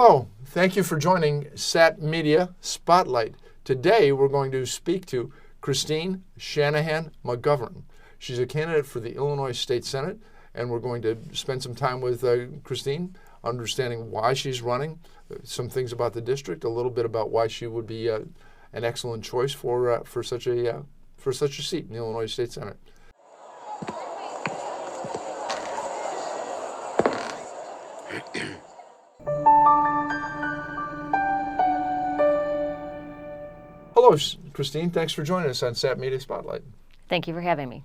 Hello, thank you for joining SAT Media Spotlight. Today we're going to speak to Christine Shanahan McGovern. She's a candidate for the Illinois State Senate, and we're going to spend some time with Christine, understanding why she's running, some things about the district, a little bit about why she would be an excellent choice for such a seat in the Illinois State Senate. Hello, Christine. Thanks for joining us on SAT Media Spotlight. Thank you for having me.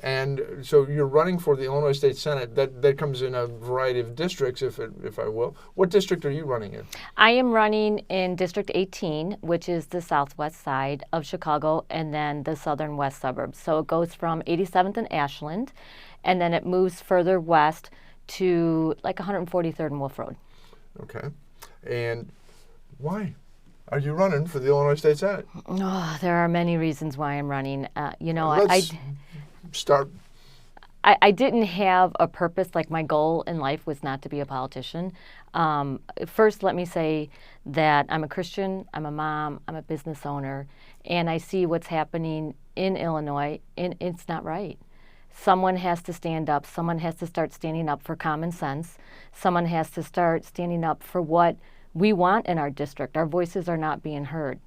And so you're running for the Illinois State Senate. That comes in a variety of districts, if I will. What district are you running in? I am running in District 18, which is the southwest side of Chicago, and then the southern west suburbs. So it goes from 87th and Ashland, and then it moves further west to like 143rd and Wolf Road. Okay. And why are you running for the Illinois State Senate? Oh, there are many reasons why I'm running. Let's start. I didn't have a purpose. Like, my goal in life was not to be a politician. First, let me say that I'm a Christian, I'm a mom, I'm a business owner, and I see what's happening in Illinois, and it's not right. Someone has to stand up. Someone has to start standing up for common sense. Someone has to start standing up for what we want in our district. Our voices are not being heard.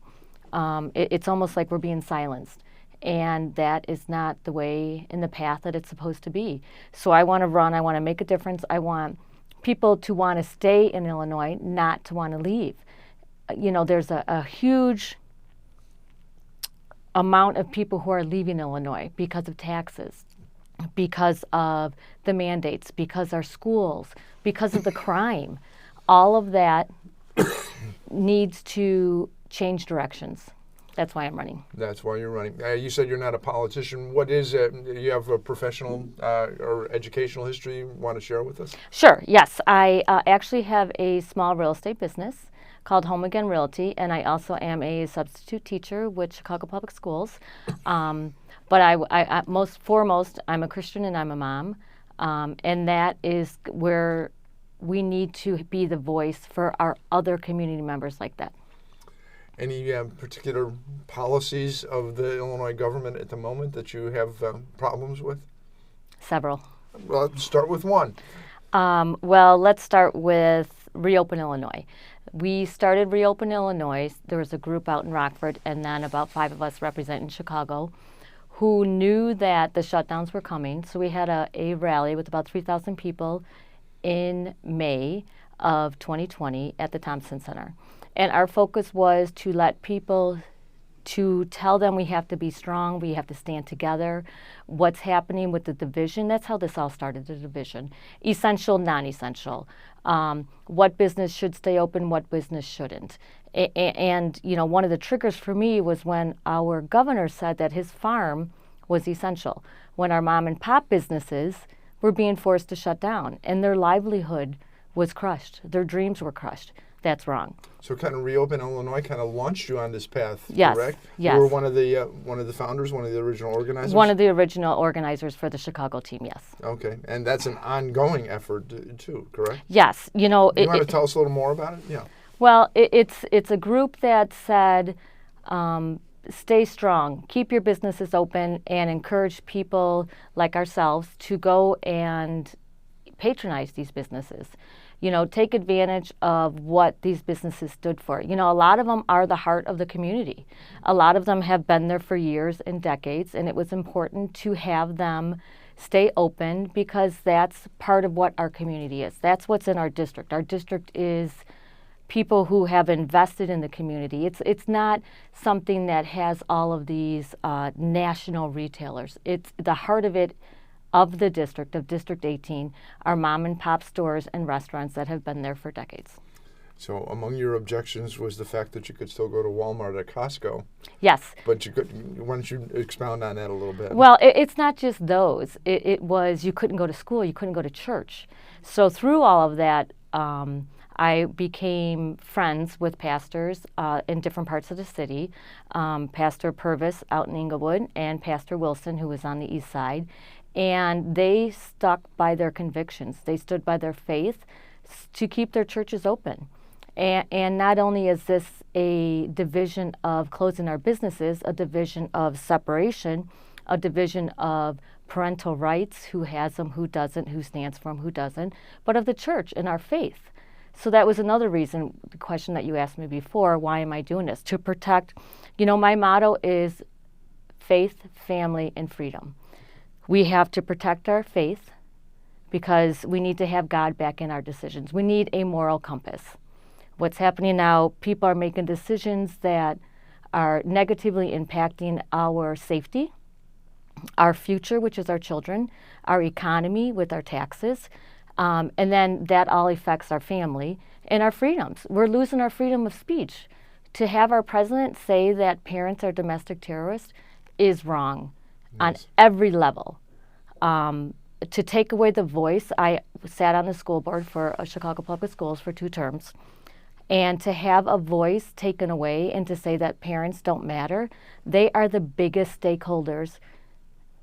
It's almost like we're being silenced. And that is not the way in the path that it's supposed to be. So I want to run. I want to make a difference. I want people to want to stay in Illinois, not to want to leave. There's a huge amount of people who are leaving Illinois because of taxes, because of the mandates, because our schools, because of the crime. All of that needs to change directions. That's why I'm running. That's why you're running. You said you're not a politician. What is it? You have a professional or educational history you want to share with us? Sure, yes. I actually have a small real estate business called Home Again Realty, and I also am a substitute teacher with Chicago Public Schools. But I most foremost, I'm a Christian and I'm a mom, and that is where we need to be the voice for our other community members like that. Any particular policies of the Illinois government at the moment that you have problems with? Several. Well, let's start with one. Let's start with Reopen Illinois. We started Reopen Illinois. There was a group out in Rockford, and then about 5 of us representing Chicago, who knew that the shutdowns were coming. So we had a rally with about 3,000 people in May of 2020 at the Thompson Center. And our focus was to let people, to tell them we have to be strong, we have to stand together. What's happening with the division, that's how this all started, the division. Essential, non-essential. What business should stay open, what business shouldn't. And one of the triggers for me was when our governor said that his farm was essential, when our mom and pop businesses were being forced to shut down, and their livelihood was crushed. Their dreams were crushed. That's wrong. So kind of Reopen Illinois kind of launched you on this path, yes, correct? Yes. You were one of the founders, one of the original organizers? One of the original organizers for the Chicago team, yes. Okay, and that's an ongoing effort too, correct? Yes. You want to tell us a little more about it? Yeah. Well, it's a group that said, stay strong, keep your businesses open, and encourage people like ourselves to go and patronize these businesses. Take advantage of what these businesses stood for. A lot of them are the heart of the community. A lot of them have been there for years and decades, and it was important to have them stay open because that's part of what our community is. That's what's in our district. Our district is people who have invested in the community. It's not something that has all of these national retailers. It's the heart of it, of the district, of District 18, are mom and pop stores and restaurants that have been there for decades. So among your objections was the fact that you could still go to Walmart or Costco. Yes. But why don't you expound on that a little bit? Well, it's not just those. It was you couldn't go to school, you couldn't go to church. So through all of that, I became friends with pastors in different parts of the city, Pastor Purvis out in Englewood and Pastor Wilson, who was on the east side. And they stuck by their convictions. They stood by their faith. to keep their churches open. And not only is this a division of closing our businesses, a division of separation, a division of parental rights, who has them, who doesn't, who stands for them, who doesn't, but of the church and our faith. So that was another reason, the question that you asked me before, why am I doing this? To protect, my motto is faith, family, and freedom. We have to protect our faith because we need to have God back in our decisions. We need a moral compass. What's happening now, people are making decisions that are negatively impacting our safety, our future, which is our children, our economy with our taxes, and then that all affects our family and our freedoms. We're losing our freedom of speech. To have our president say that parents are domestic terrorists is wrong on every level. To take away the voice, I sat on the school board for Chicago Public Schools for 2 terms, and to have a voice taken away and to say that parents don't matter, they are the biggest stakeholders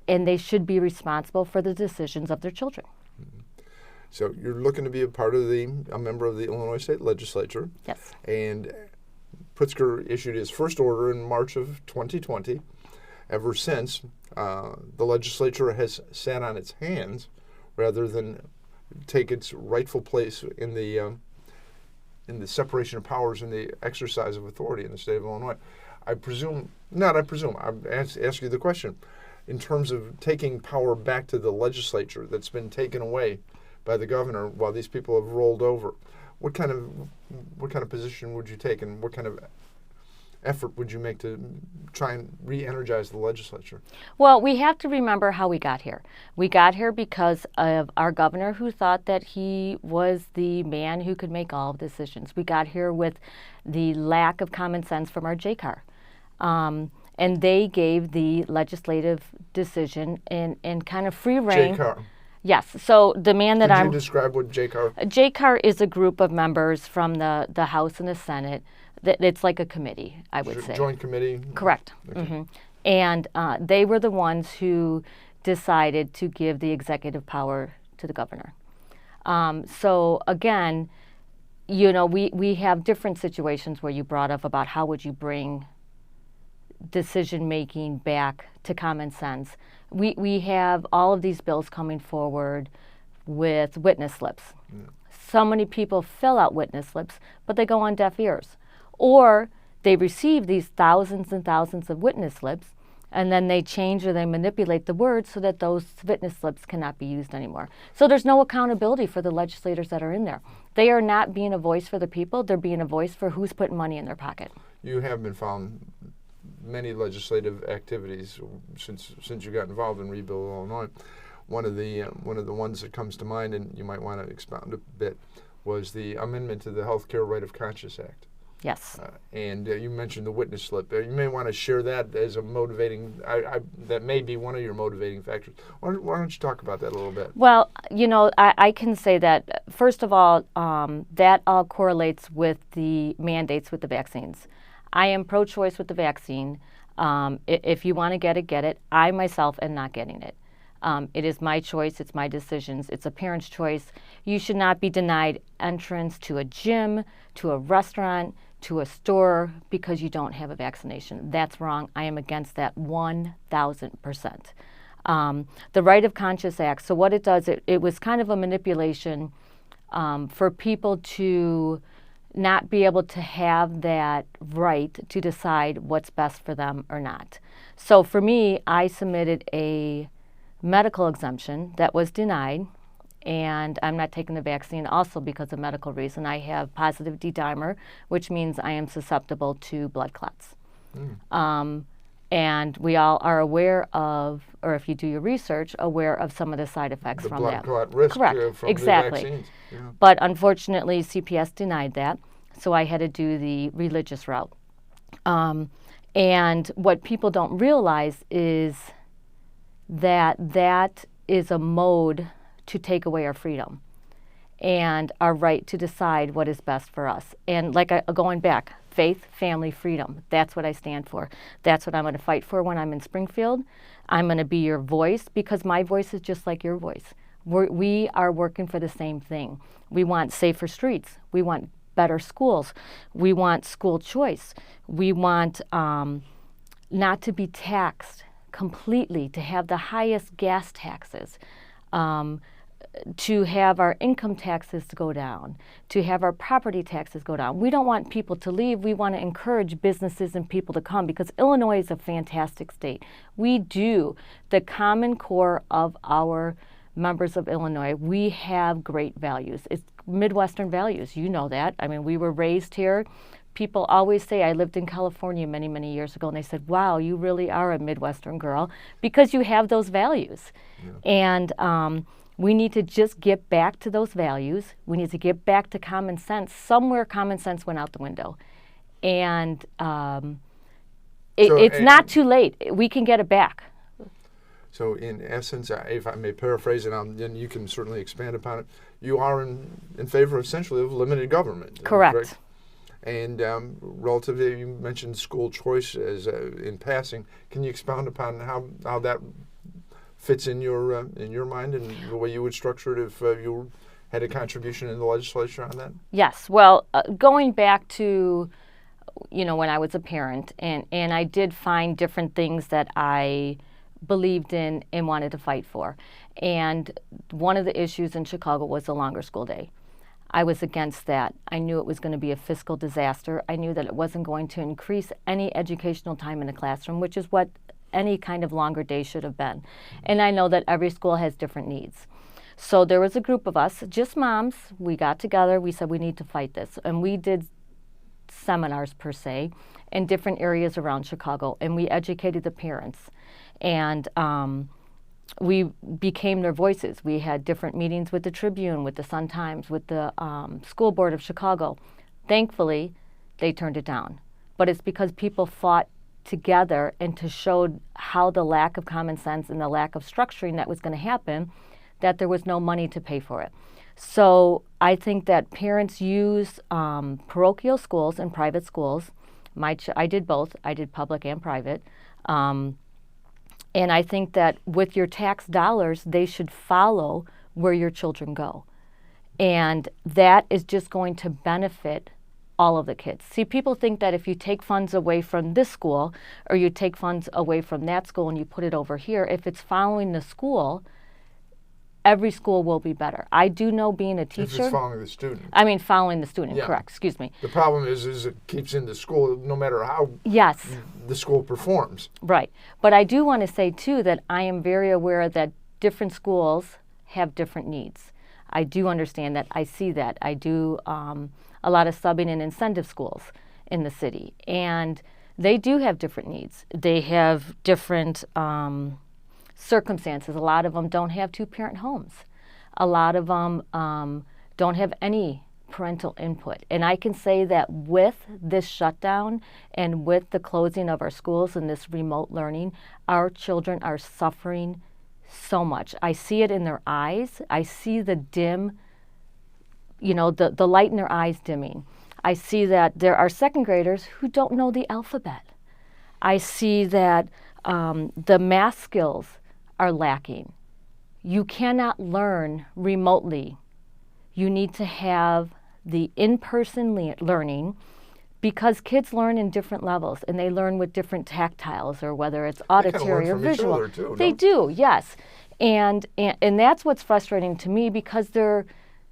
and they should be responsible for the decisions of their children. So you're looking to be a member of the Illinois State Legislature. Yes. And Pritzker issued his first order in March of 2020. Ever since, the legislature has sat on its hands rather than take its rightful place in the separation of powers and the exercise of authority in the state of Illinois. I ask you the question. In terms of taking power back to the legislature that's been taken away by the governor while these people have rolled over, what kind of position would you take, and what kind of effort would you make to try and re-energize the legislature? Well, we have to remember how we got here. We got here because of our governor, who thought that he was the man who could make all decisions. We got here with the lack of common sense from our JCAR. And they gave the legislative decision in kind of free reign. JCAR. Yes. So the man that Could you describe what JCAR? JCAR is a group of members from the House and the Senate. It's like a committee, I would say. Joint committee? Correct. Okay. Mm-hmm. And they were the ones who decided to give the executive power to the governor. So again, we have different situations where you brought up about how would you bring decision-making back to common sense. We have all of these bills coming forward with witness slips. Mm. So many people fill out witness slips, but they go on deaf ears. Or they receive these thousands and thousands of witness slips, and then they change or they manipulate the words so that those witness slips cannot be used anymore. So there's no accountability for the legislators that are in there. They are not being a voice for the people. They're being a voice for who's putting money in their pocket. You have been found many legislative activities since you got involved in Rebuild Illinois. One of the ones that comes to mind, and you might want to expound a bit, was the amendment to the Health Care Right of Conscience Act. Yes. And you mentioned the witness slip. You may want to share that as a motivating. That may be one of your motivating factors. Why don't you talk about that a little bit? Well, I can say that first of all, that all correlates with the mandates with the vaccines. I am pro-choice with the vaccine. If you want to get it, get it. I myself am not getting it. It is my choice. It's my decisions. It's a parent's choice. You should not be denied entrance to a gym, to a restaurant, to a store because you don't have a vaccination. That's wrong. I am against that 1,000%. The Right of Conscience Act, so what it does, it was kind of a manipulation for people to not be able to have that right to decide what's best for them or not. So for me, I submitted a medical exemption that was denied, and I'm not taking the vaccine also because of medical reason. I have positive D-dimer, which means I am susceptible to blood clots. And we all are aware of, or if you do your research, aware of some of the side effects from that. The blood clot risk from exactly. the vaccines. Yeah. But unfortunately, CPS denied that, so I had to do the religious route. And what people don't realize is that is a mode to take away our freedom and our right to decide what is best for us. And going back, faith, family, freedom. That's what I stand for. That's what I'm going to fight for when I'm in Springfield. I'm going to be your voice because my voice is just like your voice. We are working for the same thing. We want safer streets. We want better schools. We want school choice. We want not to be taxed completely, to have the highest gas taxes, to have our income taxes go down, to have our property taxes go down. We don't want people to leave. We want to encourage businesses and people to come because Illinois is a fantastic state. We do, the common core of our members of Illinois, we have great values. It's Midwestern values. You know that. I mean, we were raised here. People always say, I lived in California many, many years ago, and they said, wow, you really are a Midwestern girl because you have those values. Yeah. And we need to just get back to those values. We need to get back to common sense. Somewhere common sense went out the window. And it's not too late. We can get it back. So in essence, if I may paraphrase it, then you can certainly expand upon it, you are in favor essentially of limited government. Correct. And relative to, you mentioned school choice as in passing. Can you expound upon how that fits in your mind and the way you would structure it if you had a contribution in the legislature on that? Yes. Well, going back to, when I was a parent, and I did find different things that I believed in and wanted to fight for. And one of the issues in Chicago was the longer school day. I was against that. I knew it was going to be a fiscal disaster. I knew that it wasn't going to increase any educational time in the classroom, which is what any kind of longer day should have been. And I know that every school has different needs. So there was a group of us, just moms. We got together. We said we need to fight this. And we did seminars, per se, in different areas around Chicago. And we educated the parents. And we became their voices. We had different meetings with the Tribune, with the Sun-Times, with the School Board of Chicago. Thankfully, they turned it down. But it's because people fought together and to show how the lack of common sense and the lack of structuring that was going to happen, that there was no money to pay for it. So I think that parents use parochial schools and private schools. I did both. I did public and private. And I think that with your tax dollars, they should follow where your children go. And that is just going to benefit all of the kids. See, people think that if you take funds away from this school or you take funds away from that school and you put it over here, if it's following the school, every school will be better. I do know being a teacher. If it's following the student. I mean, following the student, yeah. Correct, excuse me. The problem is it keeps in the school no matter how yes. the school performs. Right. But I do want to say, too, that I am very aware that different schools have different needs. I do understand that. I see that. I do a lot of subbing in incentive schools in the city. And they do have different needs. They have different circumstances. A lot of them don't have two-parent homes. A lot of them don't have any parental input. And I can say that with this shutdown and with the closing of our schools and this remote learning, our children are suffering so much. I see it in their eyes. I see the dim, the light in their eyes dimming. I see that there are second graders who don't know the alphabet. I see that the math skills are lacking. You cannot learn remotely. You need to have the in-person learning because kids learn in different levels and they learn with different tactiles or whether it's auditory or visual. Too, they do, yes. And that's what's frustrating to me because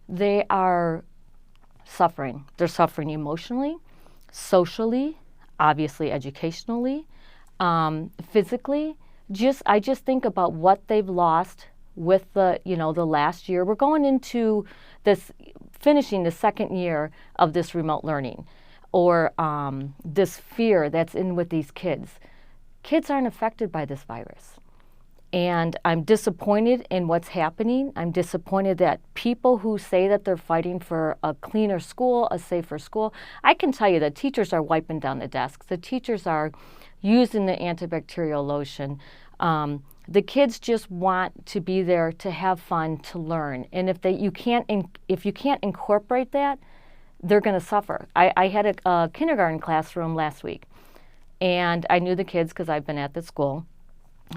they are suffering. They're suffering emotionally, socially, obviously educationally, physically. I just think about what they've lost with the last year. We're going into this, finishing the second year of this remote learning, or this fear that's in with these kids. Kids aren't affected by this virus. And I'm disappointed in what's happening. I'm disappointed that people who say that they're fighting for a cleaner school, a safer school, I can tell you that teachers are wiping down the desks. The teachers are using the antibacterial lotion. The kids just want to be there to have fun, to learn. And if you can't incorporate that, they're going to suffer. I had a kindergarten classroom last week, and I knew the kids because I've been at the school.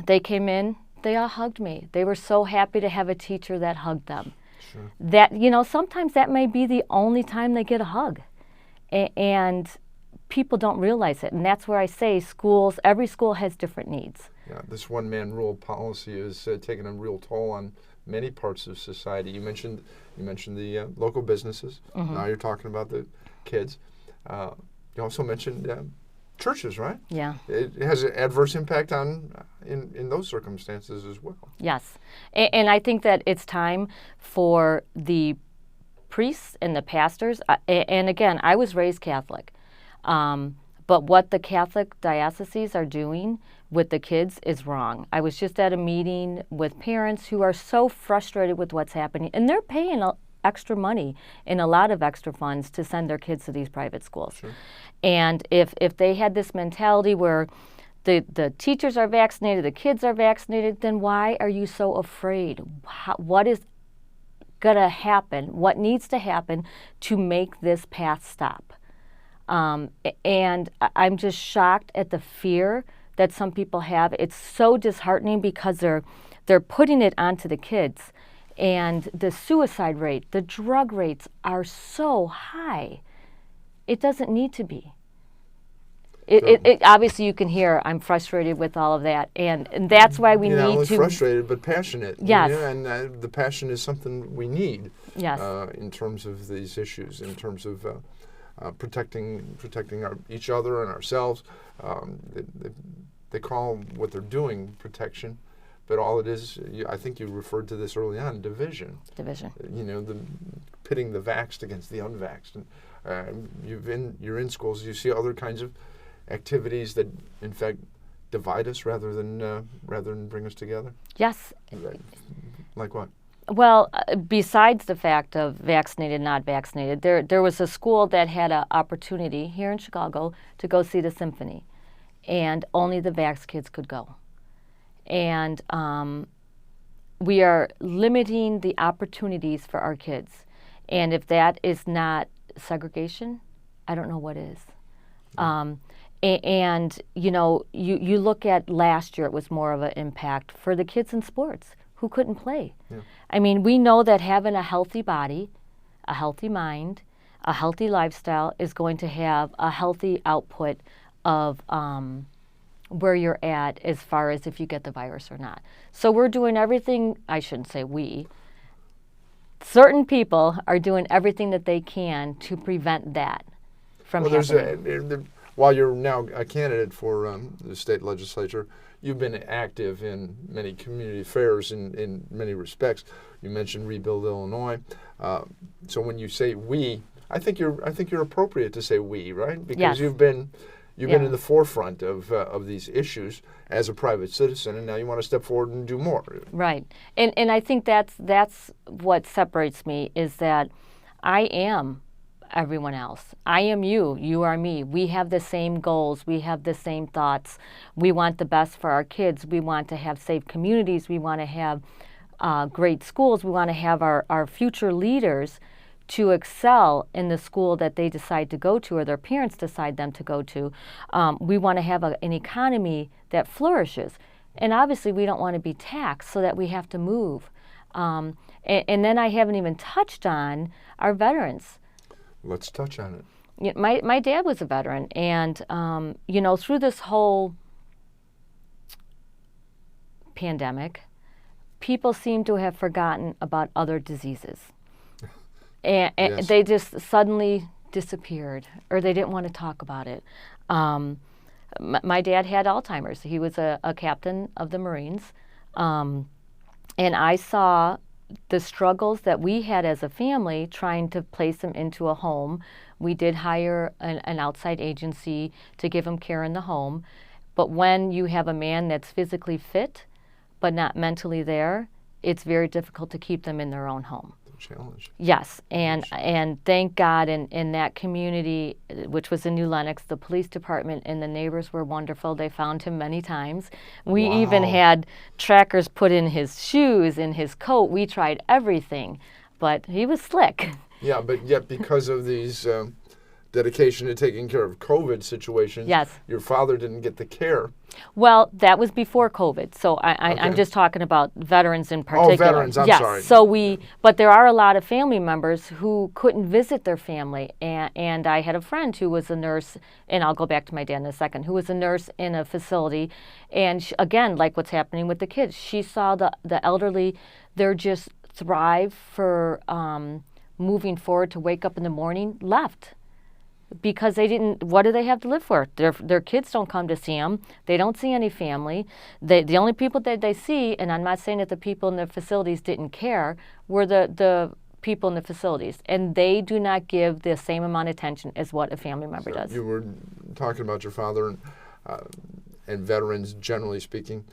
They came in They all hugged me. They were so happy to have a teacher that hugged them. Sure. That, sometimes that may be the only time they get a hug. And people don't realize it. And that's where I say every school has different needs. Yeah, this one-man rule policy is taking a real toll on many parts of society. You mentioned the local businesses. Mm-hmm. Now you're talking about the kids. You also mentioned churches, right? Yeah. It has an adverse impact in those circumstances as well. Yes. And I think that it's time for the priests and the pastors. And again, I was raised Catholic. But what the Catholic dioceses are doing with the kids is wrong. I was just at a meeting with parents who are so frustrated with what's happening, and they're paying extra money and a lot of extra funds to send their kids to these private schools. Sure. And if they had this mentality where the teachers are vaccinated, the kids are vaccinated, then why are you so afraid? What is going to happen? What needs to happen to make this path stop? And I'm just shocked at the fear that some people have. It's so disheartening because they're putting it onto the kids. And the suicide rate, the drug rates are so high. It doesn't need to be. It obviously, you can hear I'm frustrated with all of that, and that's why we need to. Not only frustrated, but passionate. Yes. And the passion is something we need. Yes. In terms of these issues, in terms of protecting each other and ourselves. They call what they're doing protection, but all it is, I think you referred to this early on, division. Division. Pitting the vaxxed against the unvaxxed. And you're in schools, you see other kinds of activities that, in fact, divide us rather than bring us together. Yes. Like what? Well, besides the fact of vaccinated, not vaccinated, there was a school that had an opportunity here in Chicago to go see the symphony, and only the vax kids could go. And we are limiting the opportunities for our kids. And if that is not segregation, I don't know what is. And you look at last year, it was more of an impact for the kids in sports who couldn't play. Yeah. I mean, we know that having a healthy body, a healthy mind, a healthy lifestyle is going to have a healthy output of where you're at as far as if you get the virus or not. So we're doing everything, I shouldn't say we, certain people are doing everything that they can to prevent that from happening. While you're now a candidate for the state legislature, you've been active in many community affairs in many respects. You mentioned Rebuild Illinois. So when you say we, I think you're appropriate to say we, right? Because yes. you've been in the forefront of these issues as a private citizen, and now you want to step forward and do more. Right, and I think that's what separates me, is that I am everyone else. I am you. You are me. We have the same goals. We have the same thoughts. We want the best for our kids. We want to have safe communities. We want to have great schools. We want to have our future leaders to excel in the school that they decide to go to or their parents decide them to go to. We want to have an economy that flourishes. And obviously we don't want to be taxed so that we have to move. And then I haven't even touched on our veterans. Let's touch on it. Yeah, my dad was a veteran, and through this whole pandemic, people seem to have forgotten about other diseases. And Yes. They just suddenly disappeared, or they didn't want to talk about it. My dad had Alzheimer's. He was a captain of the Marines. And I saw the struggles that we had as a family trying to place him into a home. We did hire an outside agency to give him care in the home. But when you have a man that's physically fit but not mentally there, it's very difficult to keep them in their own home. Challenge. Yes, and thank God in that community, which was in New Lenox, the police department and the neighbors were wonderful. They found him many times. We even had trackers put in his shoes, in his coat. We tried everything, but he was slick. Yeah, but yet because of these dedication to taking care of COVID situations. Yes. Your father didn't get the care. Well, that was before COVID, so I'm Okay. just talking about veterans in particular. Oh, veterans, I'm yes. sorry. So but there are a lot of family members who couldn't visit their family, and I had a friend who was a nurse, and I'll go back to my dad in a second, who was a nurse in a facility, and again, like what's happening with the kids, she saw the elderly, they're just thrive for moving forward to wake up in the morning, left. Because they didn't, what do they have to live for? Their kids don't come to see them. They don't see any family. The only people that they see, and I'm not saying that the people in the facilities didn't care, were the people in the facilities. And they do not give the same amount of attention as what a family member does. You were talking about your father and veterans, generally speaking.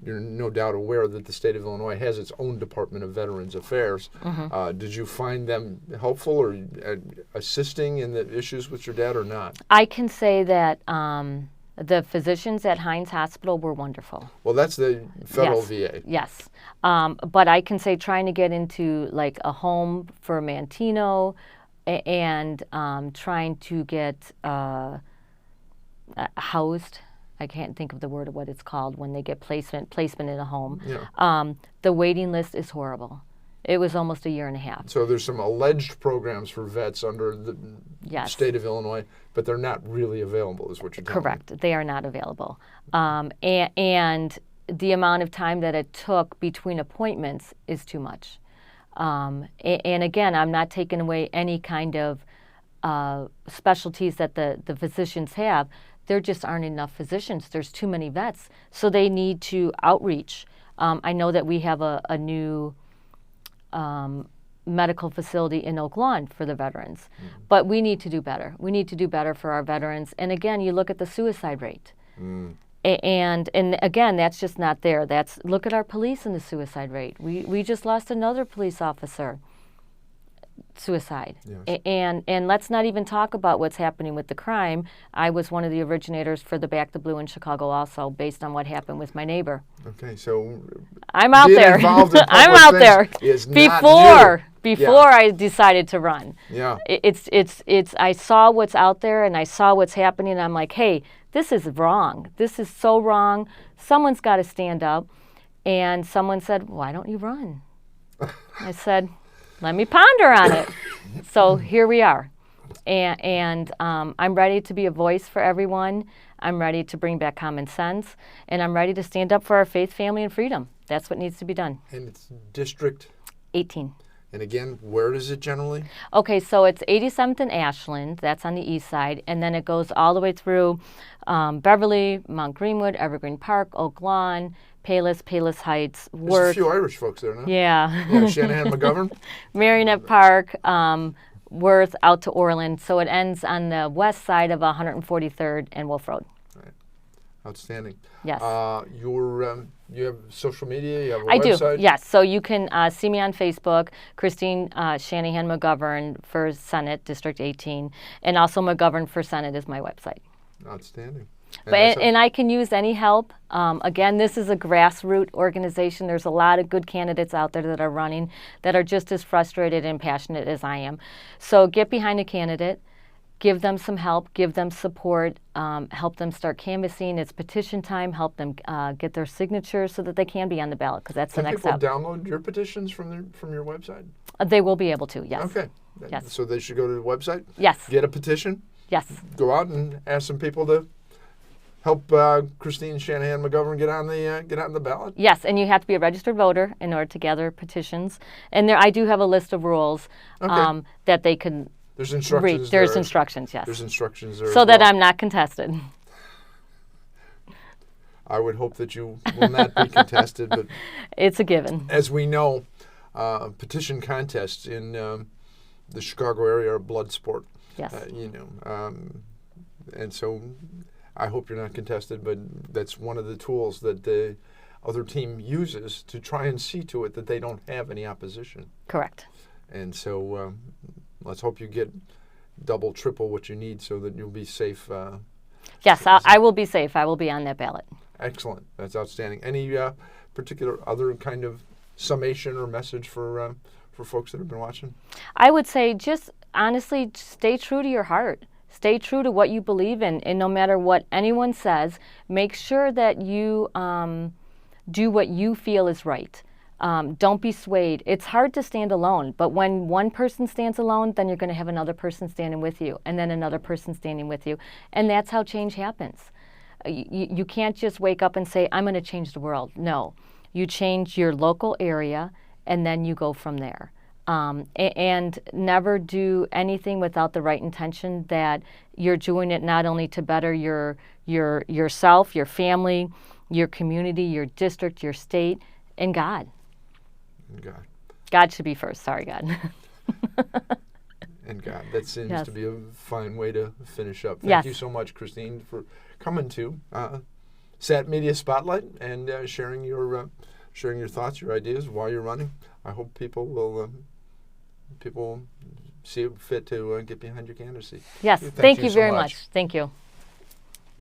You're no doubt aware that the state of Illinois has its own Department of Veterans Affairs. Mm-hmm. Did you find them helpful or assisting in the issues with your dad or not? I can say that the physicians at Hines Hospital were wonderful. Well, that's the federal Yes. VA. Yes. But I can say trying to get into like a home for Mantino and trying to get housed. I can't think of the word of what it's called when they get placement in a home. Yeah. The waiting list is horrible. It was almost a year and a half. So there's some alleged programs for vets under the Yes. state of Illinois, but they're not really available, is what you're telling me. Correct. They are not available. And the amount of time that it took between appointments is too much. And again, I'm not taking away any kind of specialties that the physicians have. There just aren't enough physicians. There's too many vets. So they need to outreach. I know that we have a new medical facility in Oak Lawn for the veterans. Mm-hmm. But we need to do better. We need to do better for our veterans. And again, you look at the suicide rate. Mm. And again, that's just not there. Look at our police and the suicide rate. We just lost another police officer. Suicide. Yes. And let's not even talk about what's happening with the crime. I was one of the originators for the Back the Blue in Chicago also, based on what happened with my neighbor. Okay, so I'm out there. I'm out there. Before I decided to run. Yeah. It's I saw what's out there and I saw what's happening and I'm like, hey, this is wrong. This is so wrong. Someone's got to stand up. And someone said, why don't you run? I said, let me ponder on it. So here we are. And I'm ready to be a voice for everyone. I'm ready to bring back common sense. And I'm ready to stand up for our faith, family, and freedom. That's what needs to be done. And it's District 18. And again, where is it generally? Okay, so it's 87th and Ashland. That's on the east side. And then it goes all the way through Beverly, Mount Greenwood, Evergreen Park, Oak Lawn, Palos Heights, Worth. There's a few Irish folks there, no? Yeah. Shanahan McGovern? Marionette Park, Worth, out to Orland. So it ends on the west side of 143rd and Wolf Road. Right. Outstanding. Yes. You have social media? You have a I website? do, yes. So you can see me on Facebook, Christine Shanahan McGovern for Senate, District 18. And also McGovern for Senate is my website. Outstanding. And I can use any help. Again, this is a grassroots organization. There's a lot of good candidates out there that are running that are just as frustrated and passionate as I am. So get behind a candidate, give them some help, give them support, help them start canvassing. It's petition time. Help them get their signatures so that they can be on the ballot, because that's the next step. Can people download your petitions from your website? They will be able to, yes. Okay. Yes. So they should go to the website? Yes. Get a petition? Yes. Go out and ask some people to help Christine Shanahan McGovern get on the ballot? Yes, and you have to be a registered voter in order to gather petitions. And I do have a list of rules that they can There's instructions read. There's instructions, yes. There's instructions there. So that I'm not contested. I would hope that you will not be contested, but it's a given. As we know, petition contests in the Chicago area are blood sport. Yes. And so I hope you're not contested, but that's one of the tools that the other team uses to try and see to it that they don't have any opposition. Correct. And so let's hope you get double, triple what you need so that you'll be safe. Yes, I will be safe. I will be on that ballot. Excellent. That's outstanding. Any particular other kind of summation or message for folks that have been watching? I would say just honestly, stay true to your heart. Stay true to what you believe in, and no matter what anyone says, make sure that you do what you feel is right. Don't be swayed. It's hard to stand alone, but when one person stands alone, then you're going to have another person standing with you, and then another person standing with you, and that's how change happens. You can't just wake up and say, I'm going to change the world. No. You change your local area, and then you go from there. And never do anything without the right intention that you're doing it not only to better yourself, your family, your community, your district, your state, and God. God. God should be first. Sorry, God. And God. That seems Yes. to be a fine way to finish up. Thank Yes. you so much, Christine, for coming to SAT Media Spotlight and sharing your thoughts, your ideas while you're running. I hope people will see it fit to get behind your candidacy. Yes. Thank you so very much. Thank you.